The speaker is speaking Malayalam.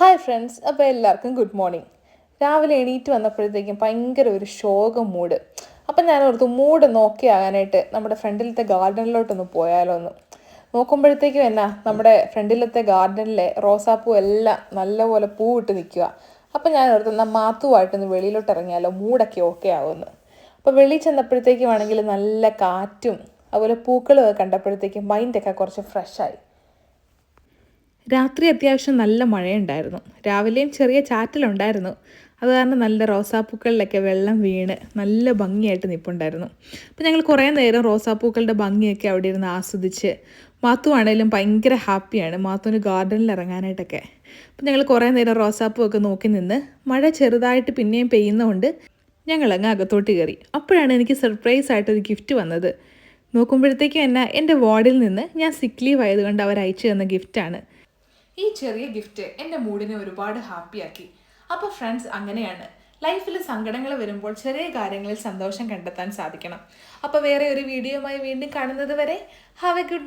ഹായ് ഫ്രണ്ട്സ്, അപ്പോൾ എല്ലാവർക്കും ഗുഡ് മോർണിംഗ്. രാവിലെ എണീറ്റ് വന്നപ്പോഴത്തേക്കും ഭയങ്കര ഒരു ശോകം മൂഡ്. അപ്പം ഞാൻ ഓർത്തു മൂഡ് നോക്കിയാകാനായിട്ട് നമ്മുടെ ഫ്രണ്ടിലത്തെ ഗാർഡനിലോട്ടൊന്ന് പോയാലോ എന്ന്. നോക്കുമ്പോഴത്തേക്കും നമ്മുടെ ഫ്രണ്ടിലത്തെ ഗാർഡനിലെ റോസാപ്പൂ എല്ലാം നല്ലപോലെ പൂവിട്ട് നിൽക്കുക. അപ്പം ഞാൻ ഓർത്തു എന്നാൽ മാത്തുവായിട്ടൊന്ന് വെളിയിലോട്ട് ഇറങ്ങിയാലോ, മൂഡൊക്കെ ഓക്കെ ആവുമെന്ന്. അപ്പോൾ വെളിയിൽ ചെന്നപ്പോഴത്തേക്കും ആണെങ്കിൽ നല്ല കാറ്റും അതുപോലെ പൂക്കളും കണ്ടപ്പോഴത്തേക്കും മൈൻഡൊക്കെ കുറച്ച് ഫ്രഷായി. രാത്രി അത്യാവശ്യം നല്ല മഴയുണ്ടായിരുന്നു. രാവിലെയും ചെറിയ ചാറ്റലുണ്ടായിരുന്നു. അത് കാരണം നല്ല റോസാപ്പൂക്കളിലൊക്കെ വെള്ളം വീണ് നല്ല ഭംഗിയായിട്ട് നിൽപ്പുണ്ടായിരുന്നു. അപ്പോൾ ഞങ്ങൾ കുറേ നേരം റോസാപ്പൂക്കളുടെ ഭംഗിയൊക്കെ അവിടെ ഇരുന്ന് ആസ്വദിച്ച്, മാത്തു ആണെങ്കിലും ഭയങ്കര ഹാപ്പിയാണ് മാത്തുവിന് ഗാർഡനിൽ ഇറങ്ങാനായിട്ടൊക്കെ. അപ്പോൾ ഞങ്ങൾ കുറേ നേരം റോസാപ്പൂ ഒക്കെ നോക്കി നിന്ന്, മഴ ചെറുതായിട്ട് പിന്നെയും പെയ്യുന്നതുകൊണ്ട് ഞങ്ങളങ്ങ് അകത്തോട്ട് കയറി. അപ്പോഴാണ് എനിക്ക് സർപ്രൈസ് ആയിട്ടൊരു ഗിഫ്റ്റ് വന്നത്. നോക്കുമ്പോഴത്തേക്കും എൻ്റെ വാർഡിൽ നിന്ന് ഞാൻ സിക്ക് ലീവ് ആയതുകൊണ്ട് അവർ അയച്ചു തന്ന ഗിഫ്റ്റാണ്. ഈ ചെറിയ ഗിഫ്റ്റ് എൻ്റെ മൂഡിനെ ഒരുപാട് ഹാപ്പിയാക്കി. അപ്പോൾ ഫ്രണ്ട്സ്, അങ്ങനെയാണ് ലൈഫിൽ സങ്കടങ്ങൾ വരുമ്പോൾ ചെറിയ കാര്യങ്ങളിൽ സന്തോഷം കണ്ടെത്താൻ സാധിക്കണം. അപ്പോൾ വേറെ ഒരു വീഡിയോയുമായി വീണ്ടും കാണുന്നത് വരെ ഹാവ് എ ഗുഡ് ഡേ.